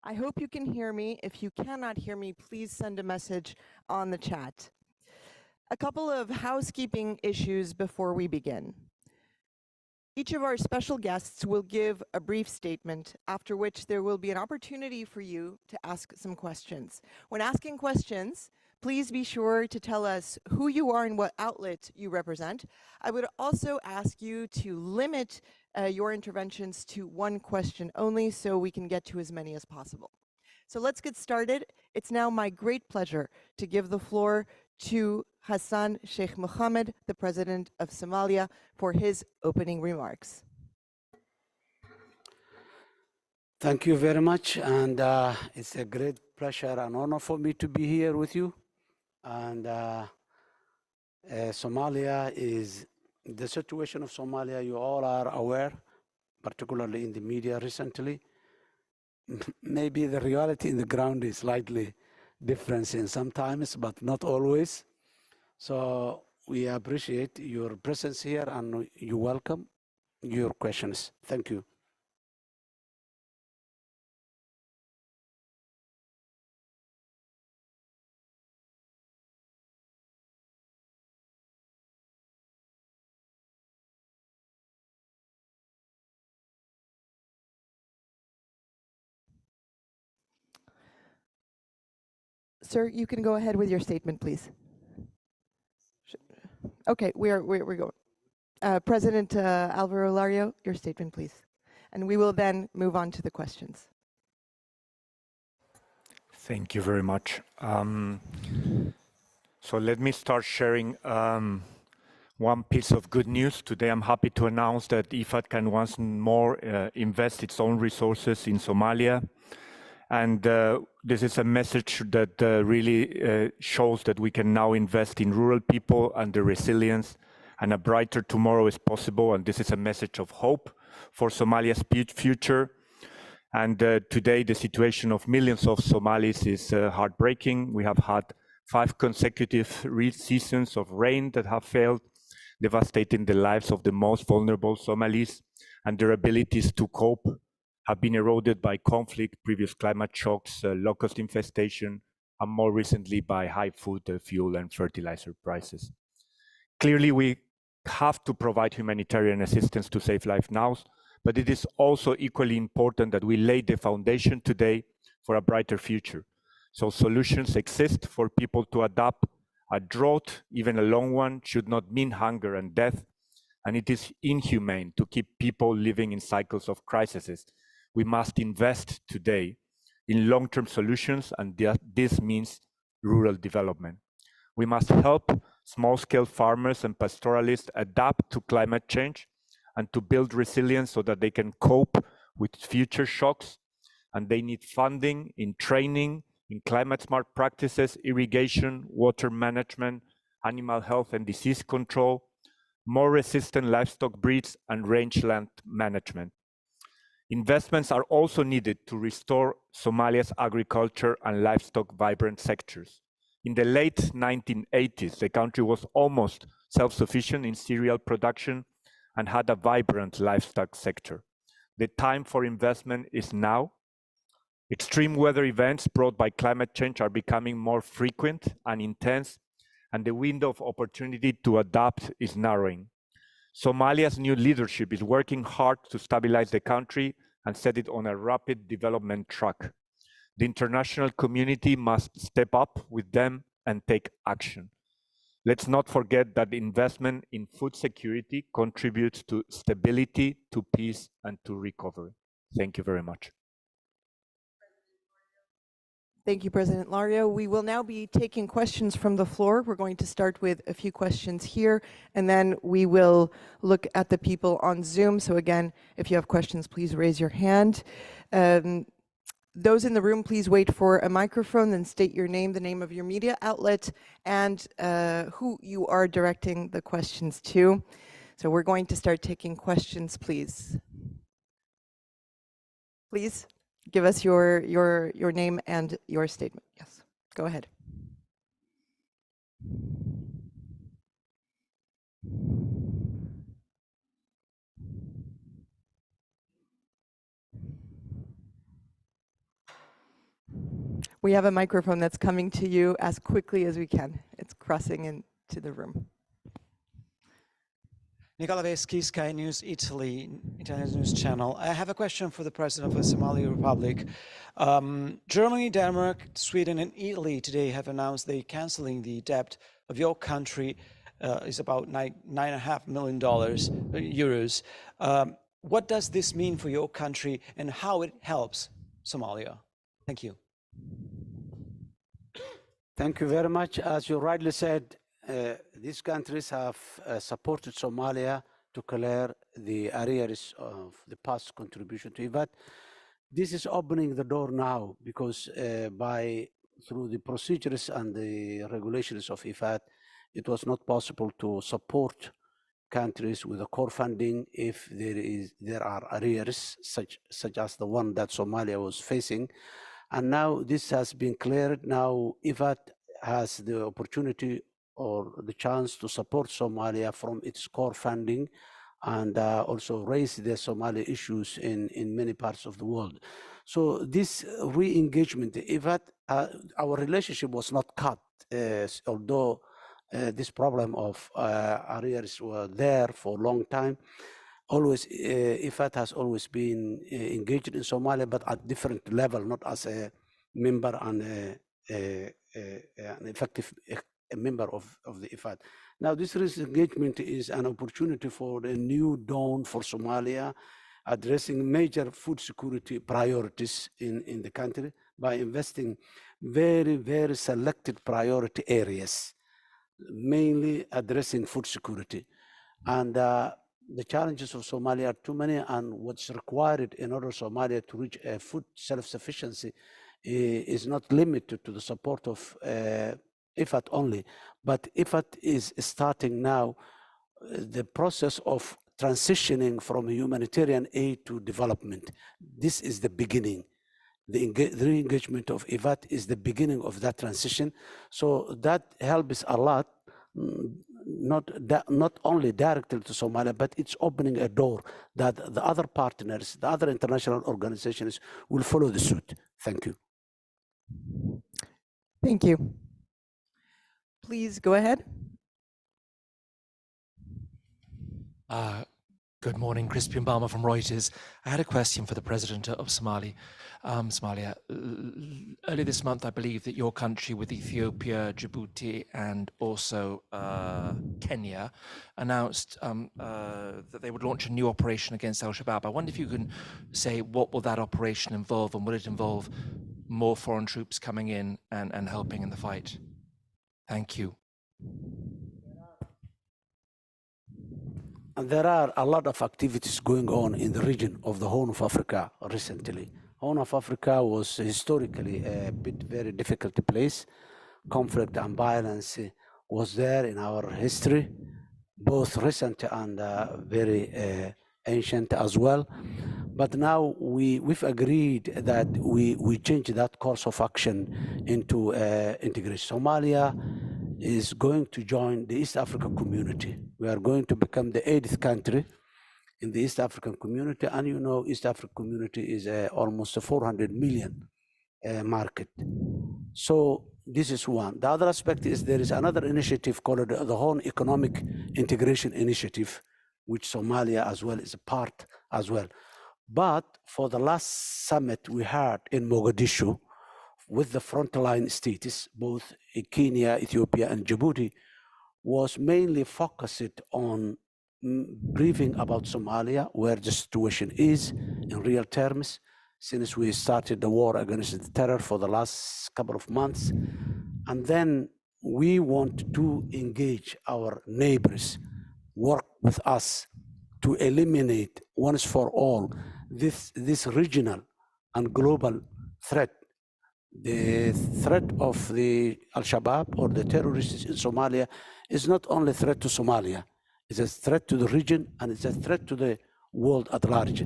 I hope you can hear me. If you cannot hear me, please send a message on the chat. A couple of housekeeping issues before we begin. Each of our special guests will give a brief statement, after which there will be an opportunity for you to ask some questions. When asking questions, please be sure to tell us who you are and what outlet you represent. I would also ask you to limit your interventions to one question only so we can get to as many as possible. So let's get started. It's now my great pleasure to give the floor to Hassan Sheikh Mohammed, the President of Somalia, for his opening remarks. Thank you very much, and it's a great pleasure and honor for me to be here with you. And Somalia is, the situation of Somalia, you all are aware, particularly in the media recently. Maybe the reality in the ground is slightly different in sometimes, but not always. So we appreciate your presence here and you welcome your questions. Thank you. Sir, you can go ahead with your statement, please. Okay, we're going. President Alvaro Lario, your statement, please. And we will then move on to the questions. Thank you very much. So let me start sharing one piece of good news. Today I'm happy to announce that IFAD can once more invest its own resources in Somalia. And this is a message that really shows that we can now invest in rural people and their resilience, and a brighter tomorrow is possible. And this is a message of hope for Somalia's future. And today the situation of millions of Somalis is heartbreaking. We have had 5 consecutive seasons of rain that have failed, devastating the lives of the most vulnerable Somalis, and their abilities to cope have been eroded by conflict, previous climate shocks, locust infestation, and more recently by high food, fuel, and fertilizer prices. Clearly, we have to provide humanitarian assistance to save lives now, but it is also equally important that we lay the foundation today for a brighter future. So solutions exist for people to adapt. A drought, even a long one, should not mean hunger and death, and it is inhumane to keep people living in cycles of crises. We must invest today in long-term solutions, and this means rural development. We must help small-scale farmers and pastoralists adapt to climate change and to build resilience so that they can cope with future shocks. And they need funding in training, in climate-smart practices, irrigation, water management, animal health and disease control, more resistant livestock breeds, and rangeland management. Investments are also needed to restore Somalia's agriculture and livestock vibrant sectors. In the late 1980s, the country was almost self-sufficient in cereal production and had a vibrant livestock sector. The time for investment is now. Extreme weather events brought by climate change are becoming more frequent and intense, and the window of opportunity to adapt is narrowing. Somalia's new leadership is working hard to stabilize the country and set it on a rapid development track. The international community must step up with them and take action. Let's not forget that investment in food security contributes to stability, to peace, and to recovery. Thank you very much. Thank you, President Lario. We will now be taking questions from the floor. We're going to start with a few questions here, and then we will look at the people on Zoom. So again, if you have questions, please raise your hand. Those in the room, please wait for a microphone, then state your name, the name of your media outlet, and who you are directing the questions to. So we're going to start taking questions, please. Please. Give us your name and your statement. Yes, go ahead. We have a microphone that's coming to you as quickly as we can. It's crossing into the room. Nicola Veschi, Sky News Italy, Italian news channel. I have a question for the President of the Somali Republic. Germany, Denmark, Sweden, and Italy today have announced they're canceling the debt of your country. Is about $9.5 million euros. What does this mean for your country and how it helps Somalia? Thank you. Thank you very much. As you rightly said, these countries have supported Somalia to clear the arrears of the past contribution to IFAD. This is opening the door now because through the procedures and the regulations of IFAD, it was not possible to support countries with a core funding if there are arrears such as the one that Somalia was facing. And now this has been cleared. Now IFAD has the opportunity or the chance to support Somalia from its core funding and also raise the Somali issues in many parts of the world. So this re-engagement, IFAD, our relationship was not cut, although this problem of arrears were there for a long time. Always, IFAD has always been engaged in Somalia, but at different level, not as a member and an effective member of the IFAD. Now, this engagement is an opportunity for a new dawn for Somalia, addressing major food security priorities in the country by investing very, very selected priority areas, mainly addressing food security. And the challenges of Somalia are too many, and what's required in order for Somalia to reach food self-sufficiency is not limited to the support of IFAD only, but IFAD is starting now the process of transitioning from humanitarian aid to development. This is the beginning. The re-engagement of IFAD is the beginning of that transition. So that helps a lot, not only directly to Somalia, but it's opening a door that the other partners, the other international organizations will follow the suit. Thank you. Thank you. Please go ahead. Good morning, Crispian Balmer from Reuters. I had a question for the President of Somalia. Earlier this month, I believe that your country with Ethiopia, Djibouti, and also Kenya announced that they would launch a new operation against Al-Shabaab. I wonder if you can say what will that operation involve, and will it involve more foreign troops coming in and helping in the fight? Thank you. And there are a lot of activities going on in the region of the Horn of Africa recently. Horn of Africa was historically a very difficult place. Conflict and violence was there in our history, both recent and very ancient as well. But now we've agreed that we change that course of action into integration. Somalia is going to join the East African community. We are going to become the 8th country in the East African community. And you know, East African community is almost a 400 million market. So this is one. The other aspect is there is another initiative called the Horn Economic Integration Initiative, which Somalia as well is a part as well. But for the last summit we had in Mogadishu with the frontline states, both Kenya, Ethiopia, and Djibouti, was mainly focused on briefing about Somalia, where the situation is in real terms, since we started the war against the terror for the last couple of months. And then we want to engage our neighbors, work with us to eliminate once for all this regional and global threat. The threat of the Al-Shabaab or the terrorists in Somalia is not only a threat to Somalia, it's a threat to the region and it's a threat to the world at large.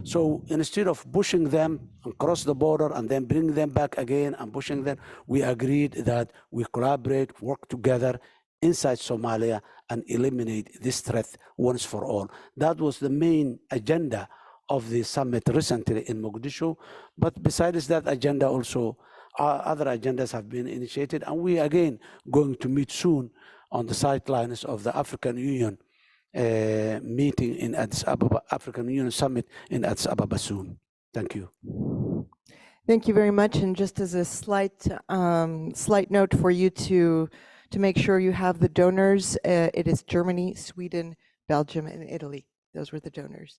So instead of pushing them across the border and then bring them back again and pushing them, we agreed that we collaborate, work together inside Somalia and eliminate this threat once for all. That was the main agenda of the summit recently in Mogadishu. But besides that agenda also, other agendas have been initiated, and we again going to meet soon on the sidelines of the African Union meeting in Addis Ababa, African Union Summit in Addis Ababa soon. Thank you. Thank you very much. And just as a slight note for you to make sure you have the donors, it is Germany, Sweden, Belgium, and Italy. Those were the donors.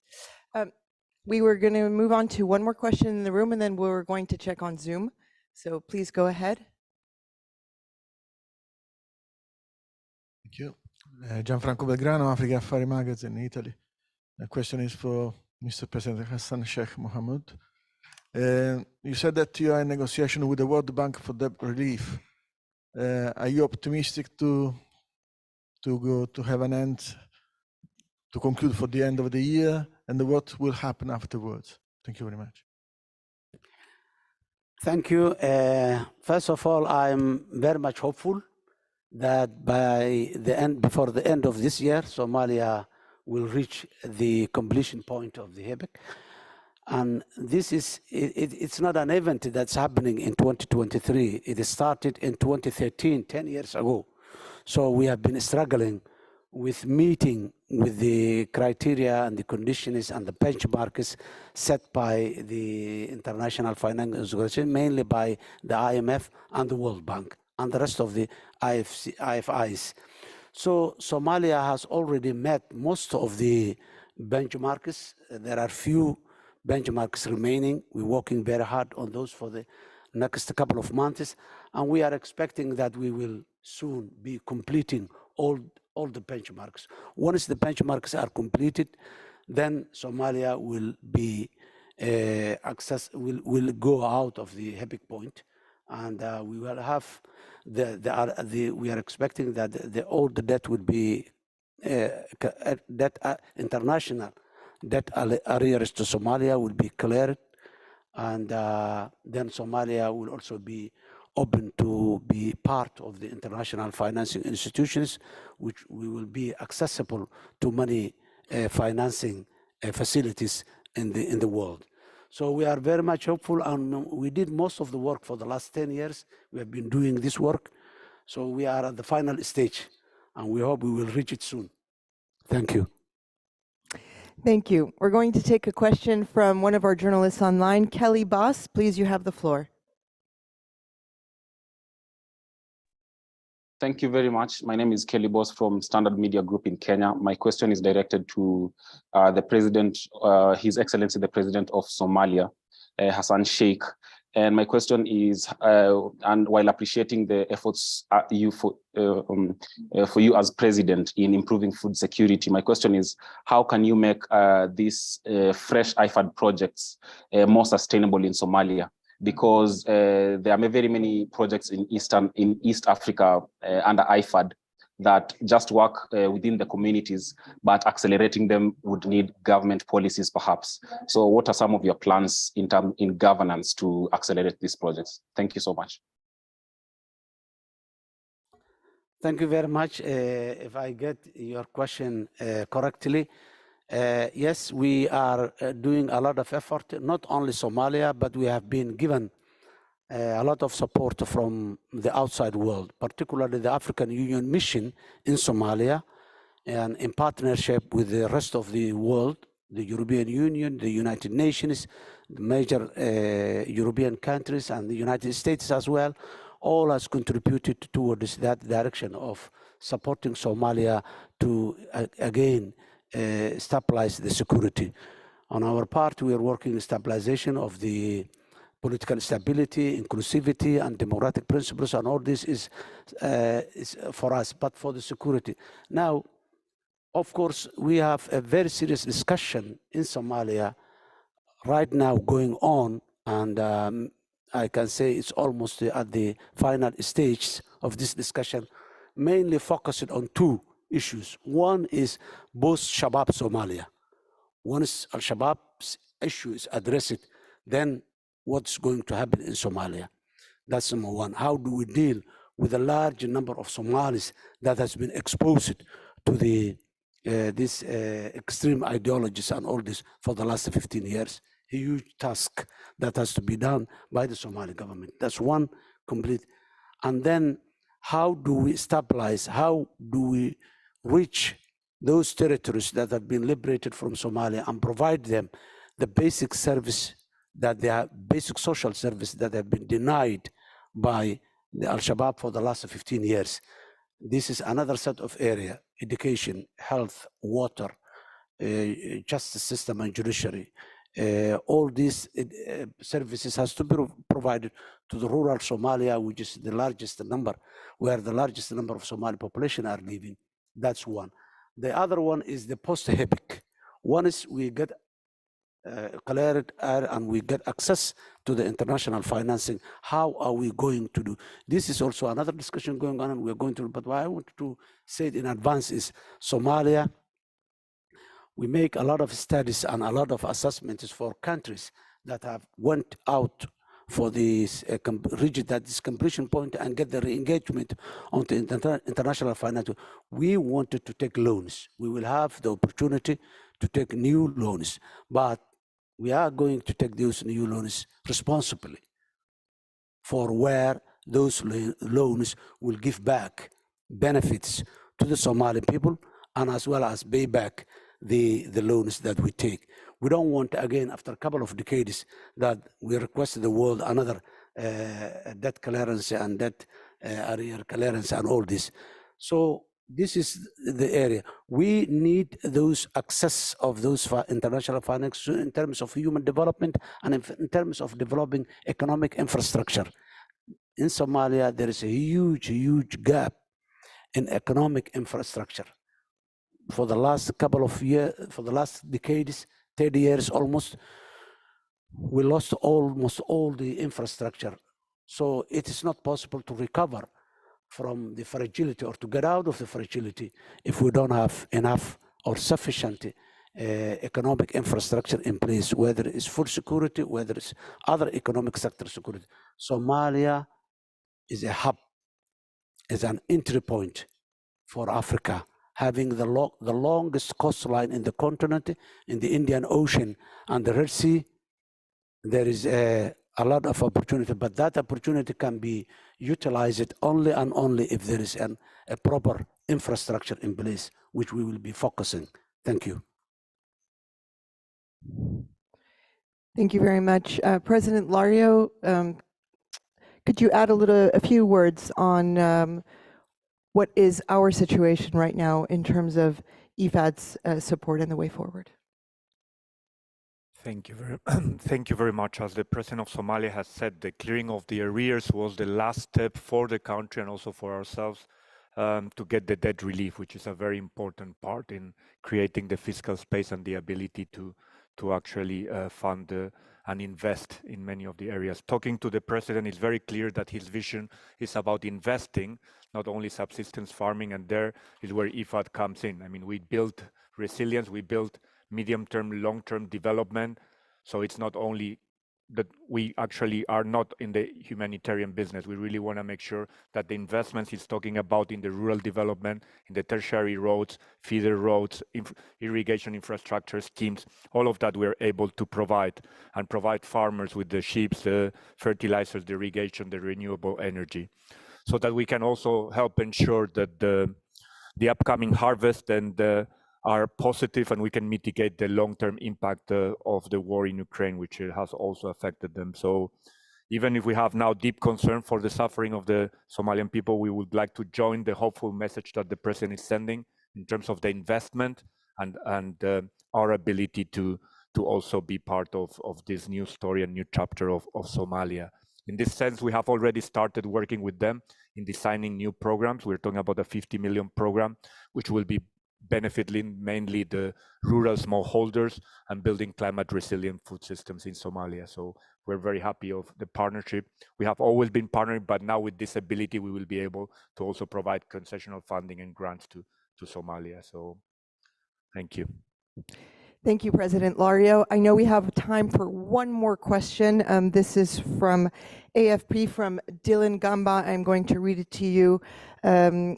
We were going to move on to one more question in the room, and then we're going to check on Zoom. So please go ahead. Thank you. Gianfranco Belgrano, Africa Affari Magazine, Italy. The question is for Mr. President Hassan Sheikh Mohamud. You said that you are in negotiation with the World Bank for debt relief. Are you optimistic to have an end, to conclude for the end of the year, and what will happen afterwards? Thank you very much. Thank you. First of all, I'm very much hopeful that before the end of this year, Somalia will reach the completion point of the HEBEC. And this is, it's not an event that's happening in 2023. It started in 2013, 10 years ago. So we have been struggling with meeting with the criteria and the conditions and the benchmarks set by the International Finance Organization, mainly by the IMF and the World Bank and the rest of the IFIs. So Somalia has already met most of the benchmarks. There are few benchmarks remaining. We're working very hard on those for the next couple of months, and we are expecting that we will soon be completing all the benchmarks. Once the benchmarks are completed, then Somalia will be will go out of the HEBEC point, and we will have we are expecting that all the debt will be international debt arrears to Somalia will be cleared, and then Somalia will also be open to be part of the international financing institutions, which we will be accessible to money financing facilities in the world. So we are very much hopeful, and we did most of the work for the last 10 years. We have been doing this work. So we are at the final stage, and we hope we will reach it soon. Thank you. Thank you. We're going to take a question from one of our journalists online. Kelly Boss, please, you have the floor. Thank you very much. My name is Kelly Boss from Standard Media Group in Kenya. My question is directed to the President, His Excellency, the President of Somalia, Hassan Sheikh. And my question is, and while appreciating the efforts for you as President in improving food security, my question is, how can you make these fresh IFAD projects more sustainable in Somalia? Because there are very many projects in East Africa under IFAD that just work within the communities, but accelerating them would need government policies perhaps. So what are some of your plans in governance to accelerate these projects? Thank you so much. Thank you very much. If I get your question correctly, yes, we are doing a lot of effort, not only Somalia, but we have been given a lot of support from the outside world, particularly the African Union mission in Somalia, and in partnership with the rest of the world, the European Union, the United Nations, the major European countries, and the United States as well, all has contributed towards that direction of supporting Somalia to, again, stabilize the security. On our part, we are working on stabilization of the political stability, inclusivity, and democratic principles, and all this is for us, but for the security. Now, of course, we have a very serious discussion in Somalia right now going on, and I can say it's almost at the final stage of this discussion, mainly focused on two issues. One is both Shabab Somalia. Once Al-Shabaab's issue is addressed, then what's going to happen in Somalia? That's number one. How do we deal with a large number of Somalis that has been exposed to these extreme ideologies and all this for the last 15 years huge task that has to be done by the Somali government. That's one complete. And then how do we stabilize, how do we reach those territories that have been liberated from Somalia and provide them the basic service that they have, basic social service that have been denied by the Al-Shabaab for the last 15 years. This is another set of area: education, health, water, justice system and judiciary. All these services has to be provided to the rural Somalia, which is the largest number, where the largest number of Somali population are living. That's one. The other one is the post-HIPC. One is we get cleared air and we get access to the international financing. How are we going to do? This is also another discussion going on, and we're going to, but what I want to say it in advance is Somalia, we make a lot of studies and a lot of assessments for countries that have went out for this reach that this completion point and get the re-engagement on the international finance. We wanted to take loans. We will have the opportunity to take new loans, but we are going to take those new loans responsibly for where those loans will give back benefits to the Somali people and as well as pay back the loans that we take. We don't want, again, after a couple of decades, that we request the world another debt clearance and debt arrear clearance and all this. So this is the area. We need those access of those international finance in terms of human development and in terms of developing economic infrastructure. In Somalia, there is a huge, huge gap in economic infrastructure. For the last couple of years, for the last decades, 30 years almost, we lost almost all the infrastructure. So it is not possible to recover from the fragility or to get out of the fragility if we don't have enough or sufficient economic infrastructure in place, whether it's food security, whether it's other economic sector security. Somalia is a hub, is an entry point for Africa, having the longest coastline in the continent, in the Indian Ocean and the Red Sea. There is a lot of opportunity, but that opportunity can be utilized only and only if there is a proper infrastructure in place, which we will be focusing. Thank you. Thank you very much. President Lario, could you add a few words on what is our situation right now in terms of IFAD's support and the way forward? Thank you very much. As the President of Somalia has said, the clearing of the arrears was the last step for the country and also for ourselves to get the debt relief, which is a very important part in creating the fiscal space and the ability to actually fund and invest in many of the areas. Talking to the President, it's very clear that his vision is about investing, not only subsistence farming, and there is where IFAD comes in. I mean, we built resilience, we built medium-term, long-term development. So it's not only that we actually are not in the humanitarian business. We really want to make sure that the investments he's talking about in the rural development, in the tertiary roads, feeder roads, irrigation infrastructure schemes, all of that we're able to provide and provide farmers with the sheeps, the fertilizers, the irrigation, the renewable energy, so that we can also help ensure that the upcoming harvest and are positive and we can mitigate the long-term impact of the war in Ukraine, which has also affected them. So even if we have now deep concern for the suffering of the Somalian people, we would like to join the hopeful message that the President is sending in terms of the investment and our ability to also be part of this new story and new chapter of Somalia. In this sense, we have already started working with them in designing new programs. We're talking about a 50 million program, which will be benefiting mainly the rural smallholders and building climate resilient food systems in Somalia. So we're very happy of the partnership. We have always been partnering, but now with this ability, we will be able to also provide concessional funding and grants to Somalia. So thank you. Thank you, President Lario. I know we have time for one more question. This is from AFP, from Dylan Gamba. I'm going to read it to you. To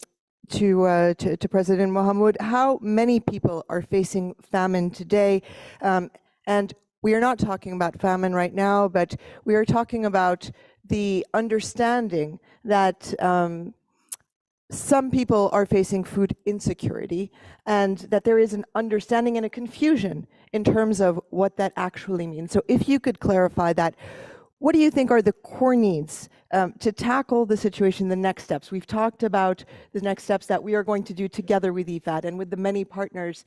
President Mohamud, how many people are facing famine today, and We are not talking about famine right now, but we are talking about the understanding that some people are facing food insecurity, and that there is an understanding and a confusion in terms of what that actually means. So if you could clarify that, what do you think are the core needs to tackle the situation, the next steps? We've talked about the next steps that we are going to do together with IFAD and with the many partners.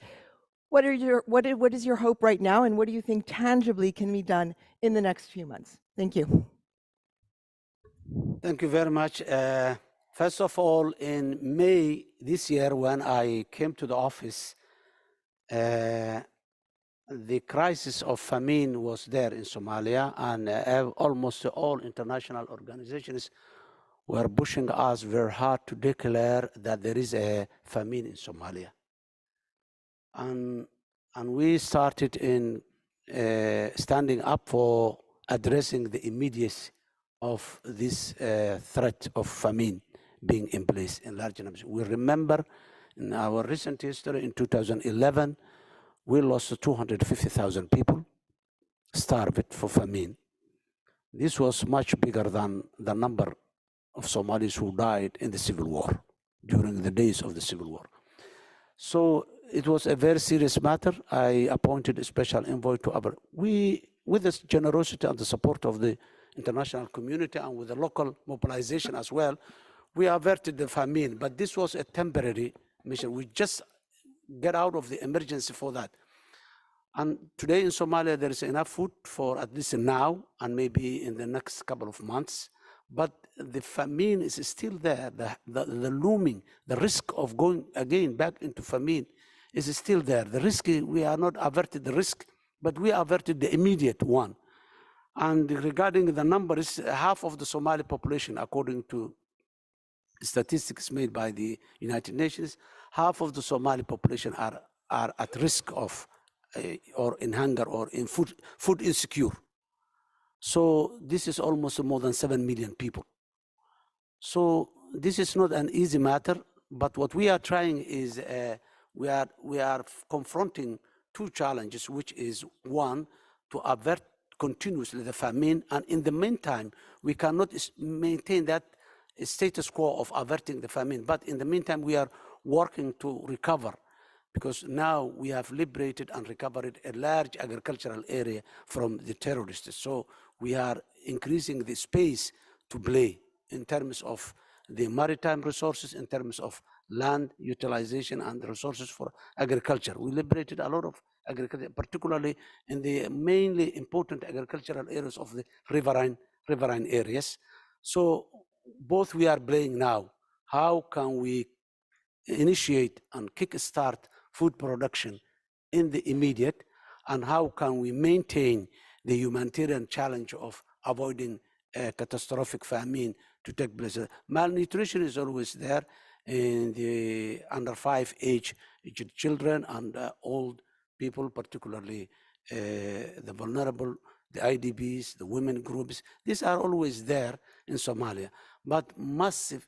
What is your hope right now, and what do you think tangibly can be done in the next few months? Thank you. Thank you very much. First of all, in May this year, when I came to the office, the crisis of famine was there in Somalia, and almost all international organizations were pushing us very hard to declare that there is a famine in Somalia. And we started in standing up for addressing the immediacy of this threat of famine being in place in large numbers. We remember in our recent history in 2011, we lost 250,000 people starved for famine. This was much bigger than the number of Somalis who died in the civil war, during the days of the civil war. So it was a very serious matter. I appointed a special envoy to our, with the generosity and the support of the international community and with the local mobilization as well, we averted the famine, but this was a temporary mission. We just get out of the emergency for that. And today in Somalia, there is enough food for at least now and maybe in the next couple of months, but the famine is still there. The looming, the risk of going again back into famine is still there. The risk, we are not averted the risk, but we averted the immediate one. And regarding the numbers, half of the Somali population, according to statistics made by the United Nations, half of the Somali population are at risk of or in hunger or in food insecure. So this is almost more than 7 million people. So this is not an easy matter, but what we are trying is we are confronting two challenges, which is one, to avert continuously the famine, and in the meantime, we cannot maintain that status quo of averting the famine, but in the meantime, we are working to recover, because now we have liberated and recovered a large agricultural area from the terrorists. So we are increasing the space to play in terms of the maritime resources, in terms of land utilization and resources for agriculture. We liberated a lot of agriculture, particularly in the mainly important agricultural areas of the riverine areas. So both we are playing now. How can we initiate and kickstart food production in the immediate, and how can we maintain the humanitarian challenge of avoiding a catastrophic famine to take place? Malnutrition is always there in the under 5 age children and old people, particularly the vulnerable, the IDPs, the women groups. These are always there in Somalia. But massive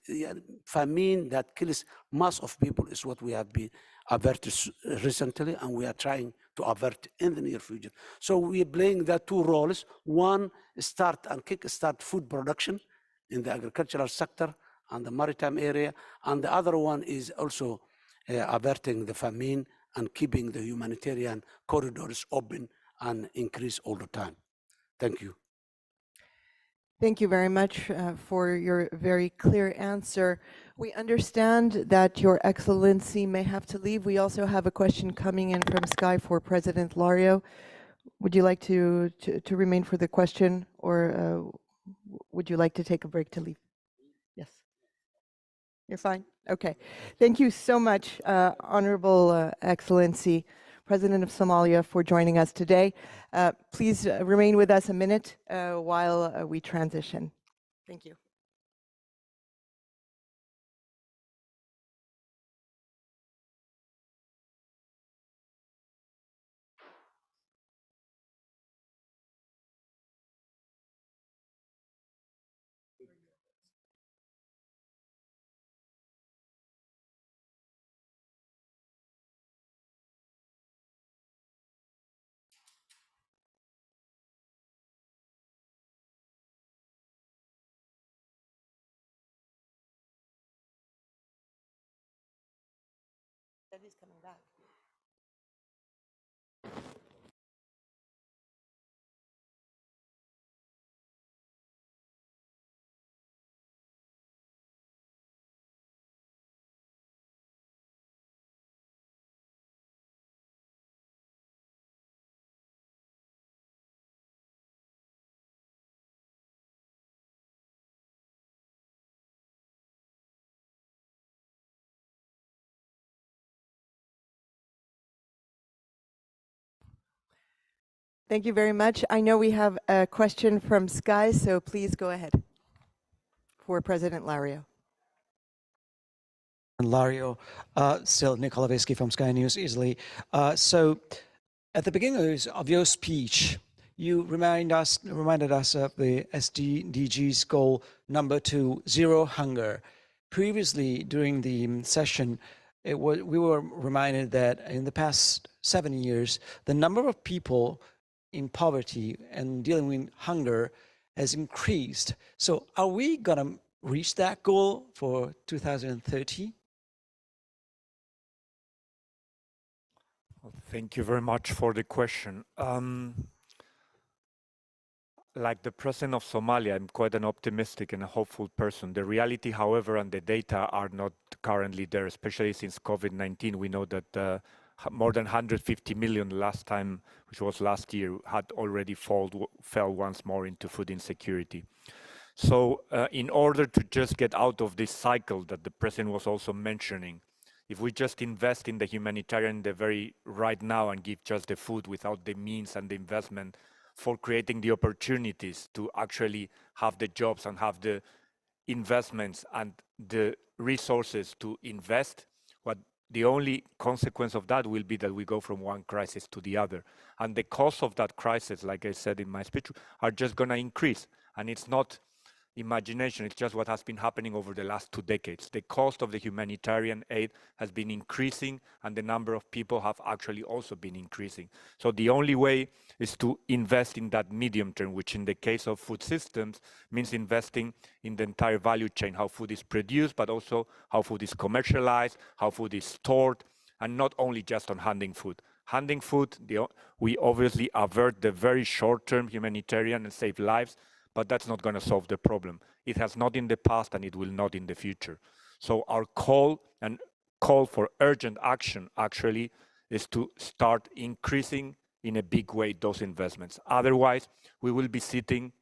famine that kills mass of people is what we have been averted recently, and we are trying to avert in the near future. So we are playing that two roles. One, start and kickstart food production in the agricultural sector and the maritime area, and the other one is also averting the famine and keeping the humanitarian corridors open and increase all the time. Thank you. Thank you very much for your very clear answer. We understand that Your Excellency may have to leave. We also have a question coming in from Sky for President Lario. Would you like to remain for the question, or would you like to take a break to leave? Yes. You're fine? Okay. Thank you so much, Honorable Excellency, President of Somalia, for joining us today. Please remain with us a minute while we transition. Thank you. He's coming back. Thank you very much. I know we have a question from Sky, so please go ahead for President Lario. And Lario, still Nicola Vesky from Sky News Italy. So at the beginning of your speech, you reminded us of the SDGs goal number 2, zero hunger. Previously, during the session, we were reminded that in the past 7 years, the number of people in poverty and dealing with hunger has increased. So are we going to reach that goal for 2030? Thank you very much for the question. Like the president of Somalia, I'm quite an optimistic and a hopeful person. The reality, however, and the data are not currently there, especially since COVID-19. We know that more than 150 million last time, which was last year, had already fell once more into food insecurity. So in order to just get out of this cycle that the president was also mentioning, if we just invest in the humanitarian the very right now and give just the food without the means and the investment for creating the opportunities to actually have the jobs and have the investments and the resources to invest, what the only consequence of that will be that we go from one crisis to the other. And the cost of that crisis, like I said in my speech, are just going to increase. And it's not imagination, it's just what has been happening over the last 2 decades. The cost of the humanitarian aid has been increasing and the number of people have actually also been increasing. So the only way is to invest in that medium term, which in the case of food systems means investing in the entire value chain, how food is produced, but also how food is commercialized, how food is stored, and not only just on handing food. Handing food, we obviously avert the very short-term humanitarian and save lives, but that's not going to solve the problem. It has not in the past and it will not in the future. So our call for urgent action actually is to start increasing in a big way those investments. Otherwise, we will be sitting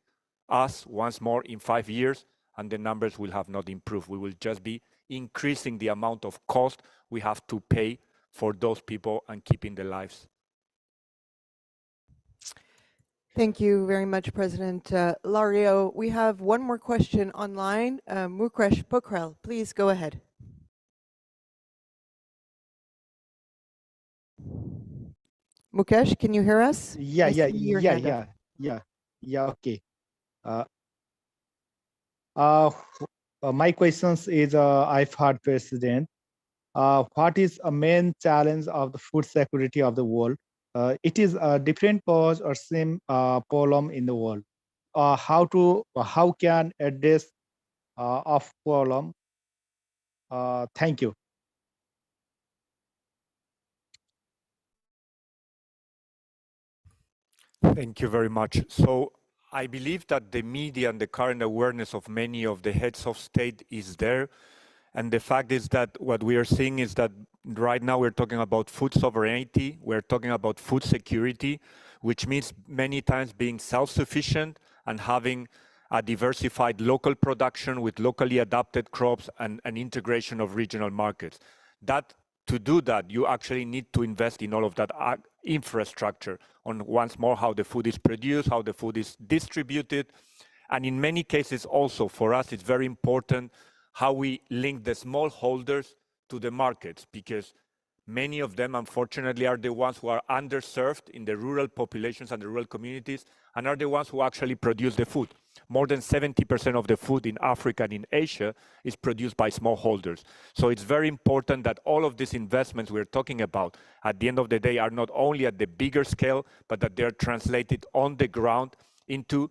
us once more in 5 years and the numbers will have not improved. We will just be increasing the amount of cost we have to pay for those people and keeping the lives. Thank you very much, President Lario. We have one more question online. Mukesh Pokhrel, please go ahead. Mukesh, can you hear us? Yeah, I see your hand up. okay. My questions is IFAD president. What is a main challenge of the food security of the world? It is a different cause or same problem in the world. How can address of problem? Thank you. Thank you very much. So I believe that the media and the current awareness of many of the heads of state is there. And the fact is that what we are seeing is that right now we're talking about food sovereignty, we're talking about food security, which means many times being self-sufficient and having a diversified local production with locally adapted crops and an integration of regional markets. To do that, you actually need to invest in all of that infrastructure on once more how the food is produced, how the food is distributed. And in many cases also for us, it's very important how we link the smallholders to the markets, because many of them, unfortunately, are the ones who are underserved in the rural populations and the rural communities, and are the ones who actually produce the food. More than 70% of the food in Africa and in Asia is produced by smallholders. So it's very important that all of these investments we're talking about, at the end of the day, are not only at the bigger scale, but that they're translated on the ground into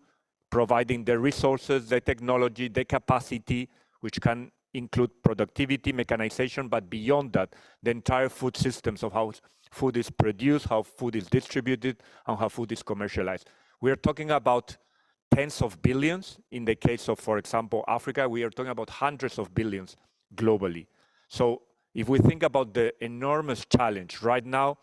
providing the resources, the technology, the capacity, which can include productivity, mechanization, but beyond that, the entire food systems of how food is produced, how food is distributed, and how food is commercialized. We are talking about tens of billions. In the case of, for example, Africa, we are talking about hundreds of billions globally. So if we think about the enormous challenge right now,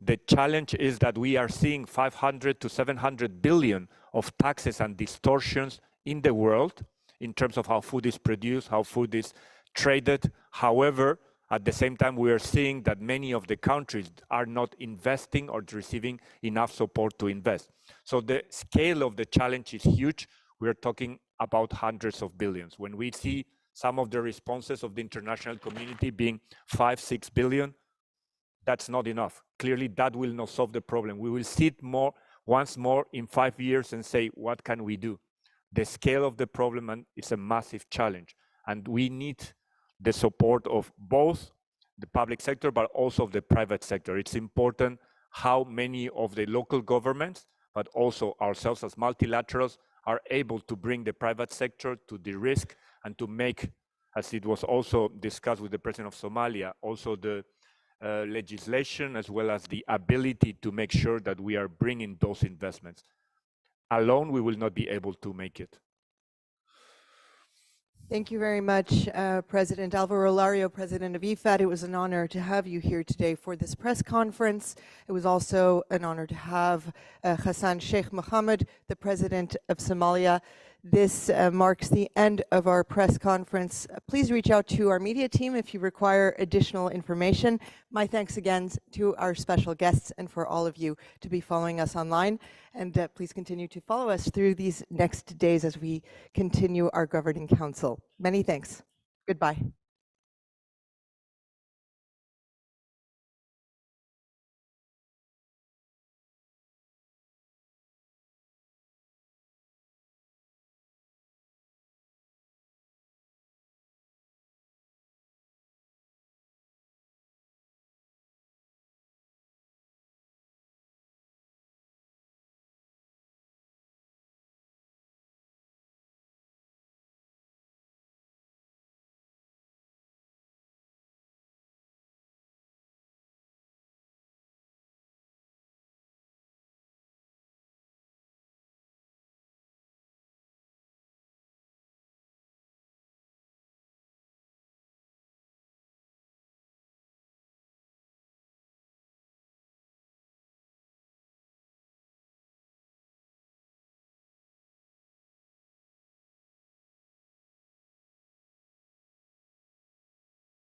the challenge is that we are seeing 500 to 700 billion of taxes and distortions in the world in terms of how food is produced, how food is traded. However, at the same time, we are seeing that many of the countries are not investing or receiving enough support to invest. So the scale of the challenge is huge. We are talking about hundreds of billions. When we see some of the responses of the international community being 5, 6 billion, that's not enough. Clearly, that will not solve the problem. We will see it once more in 5 years and say, what can we do? The scale of the problem is a massive challenge, and we need the support of both the public sector, but also of the private sector. It's important how many of the local governments, but also ourselves as multilaterals, are able to bring the private sector to the risk and to make, as it was also discussed with the president of Somalia, also the legislation as well as the ability to make sure that we are bringing those investments. Alone, we will not be able to make it. Thank you very much, President Alvaro Lario, President of IFAD. It was an honor to have you here today for this press conference. It was also an honor to have Hassan Sheikh Mohammed, the President of Somalia. This marks the end of our press conference. Please reach out to our media team if you require additional information. My thanks again to our special guests and for all of you to be following us online. And please continue to follow us through these next days as we continue our governing council. Many thanks. Goodbye.